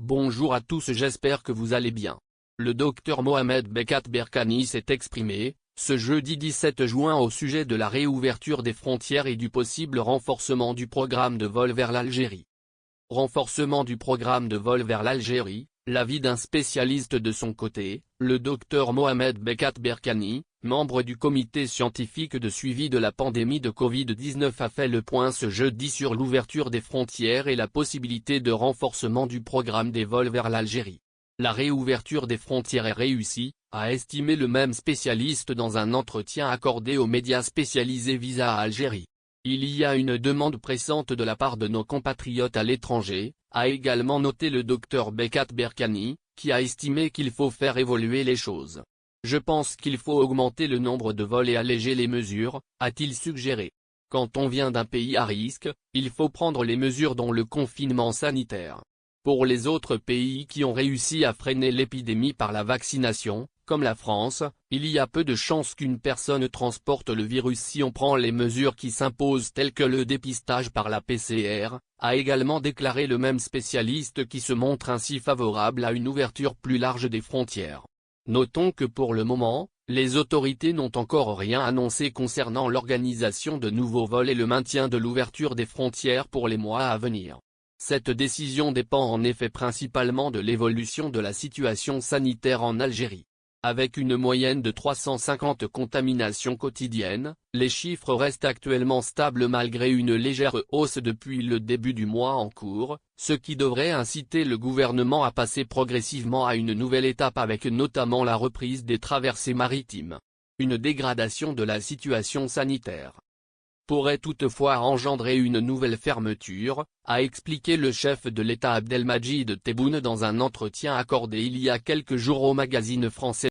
Bonjour à tous, j'espère que vous allez bien. Le docteur Mohamed Bekat Berkani s'est exprimé, ce jeudi 17 juin au sujet de la réouverture des frontières et du possible renforcement du programme de vol vers l'Algérie. Renforcement du programme de vol vers l'Algérie, l'avis d'un spécialiste de son côté, le docteur Mohamed Bekat Berkani, membre du comité scientifique de suivi de la pandémie de Covid-19 a fait le point ce jeudi sur l'ouverture des frontières et la possibilité de renforcement du programme des vols vers l'Algérie. La réouverture des frontières est réussie, a estimé le même spécialiste dans un entretien accordé aux médias spécialisés Visa à Algérie. Il y a une demande pressante de la part de nos compatriotes à l'étranger, a également noté le docteur Bekat Berkani, qui a estimé qu'il faut faire évoluer les choses. Je pense qu'il faut augmenter le nombre de vols et alléger les mesures, a-t-il suggéré. Quand on vient d'un pays à risque, il faut prendre les mesures dont le confinement sanitaire. Pour les autres pays qui ont réussi à freiner l'épidémie par la vaccination, comme la France, il y a peu de chances qu'une personne transporte le virus si on prend les mesures qui s'imposent telles que le dépistage par la PCR, a également déclaré le même spécialiste qui se montre ainsi favorable à une ouverture plus large des frontières. Notons que pour le moment, les autorités n'ont encore rien annoncé concernant l'organisation de nouveaux vols et le maintien de l'ouverture des frontières pour les mois à venir. Cette décision dépend en effet principalement de l'évolution de la situation sanitaire en Algérie. Avec une moyenne de 350 contaminations quotidiennes, les chiffres restent actuellement stables malgré une légère hausse depuis le début du mois en cours, ce qui devrait inciter le gouvernement à passer progressivement à une nouvelle étape avec notamment la reprise des traversées maritimes. Une dégradation de la situation sanitaire pourrait toutefois engendrer une nouvelle fermeture, a expliqué le chef de l'État Abdelmadjid Tebboune dans un entretien accordé il y a quelques jours au magazine français